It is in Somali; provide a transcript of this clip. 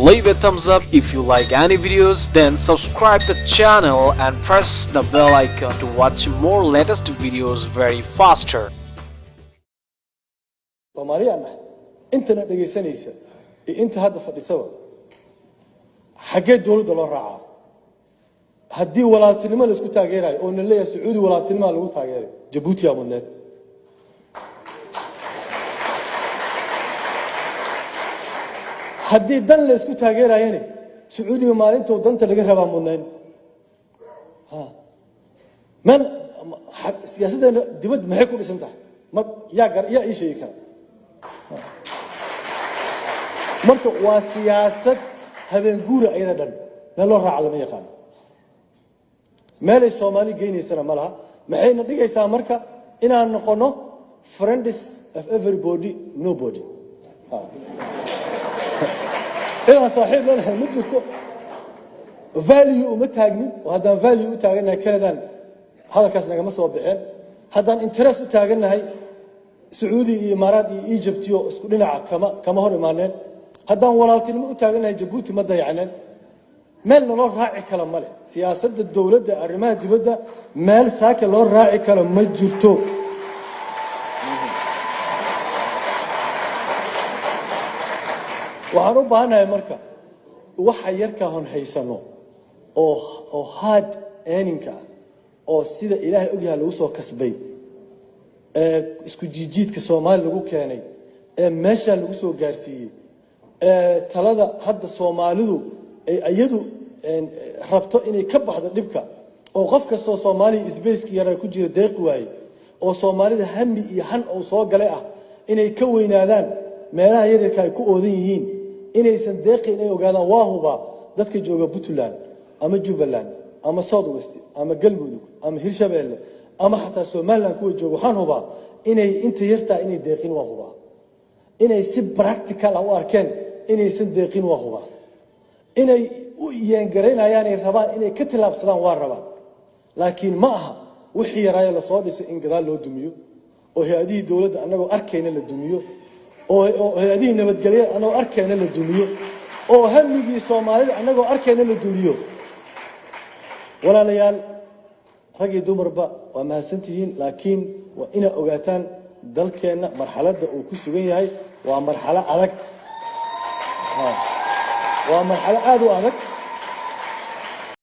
Leave a thumbs up if you like any videos, then subscribe the channel and press the bell icon to watch more latest videos very faster. Soomaaliyana intana dhageysanaysa inta hadda fadhisawa xagee dawladda loo raacaa haddii walaaltinimo la isku taageerayo oo leeyahay Sacuudi walaaltinimo lagu taageeray Djibouti amadneed haddii dan la isku taageerayeen Sacuudi maalinta danta laga rabaa mudnaan man siyaasadda dibad maxay ku dhisan tahay ma yaa ii sheegi kara marka waa siyaasad habeen guura ayada dhan meel loo raac lama yaqaan meel ay Soomaali geynaysana malaha maxayna dhigaysaa marka inaan noqono friends of everybody nobody إذا صاحب لنا مجلسه value وما تاجني وهذا value وتاجنا كذا هذا كاسنا كم صوبين هذا interest وتاجنا هاي سعودي إماراتي إيجيبتيو سكولنا كما هو إيمانين هذا ولاتين ما وتاجنا جيبوتي ما ضيعنا مال الله راعي كلام ماله سياسة الدولة ده الرماد جبده مال ساك الله راعي كلام مجبتو waxaan u baahanahay marka waxa yarka hon haysano oo hard earning oo sida Ilaahay og yahay lagu soo kasbay isku jiidka Soomaali lagu keenay meesha lagu soo gaarsiiyay talada hadda Soomaalidu ay ayadu rabto inay ka baxdo dhibka oo qof kasto Soomaali isbeeski yar ku jira deeq waay oo Soomaalida hammi iyo han oo soo galay ah inay ka weynaadaan meelaha yarka ay ku oodan yihiin inaysan deeqin ay ogaadaan waa huba dadka jooga Puntland ama Jubaland ama South West ama Galmudug ama Hirshabeelle ama xataa Soomaaliland kuwa jooga waxaan huba inay inta yarta inay deeqin waa huba inay si practical ah u arkeen inaysan deeqin waa huba inay u yeengaraynayaan ay rabaan inay ka tilaabsadaan waa rabaan laakiin ma aha wixii yaraayo la soo dhisay in gadaal loo dumiyo oo hay'adihii dawladda anagoo arkayna la dumiyo oo hay'adihii nabadgelyo anagoo arkayna la dumiyo oo hamigii Soomaalida anagoo arkayna la dumiyo walaalayaal rag iyo dumarba waa mahadsantihiin laakiin waa ina ogaataan dalkeena marxaladda uu ku sugan yahay waa marxalad adag waa marxalad aad u adag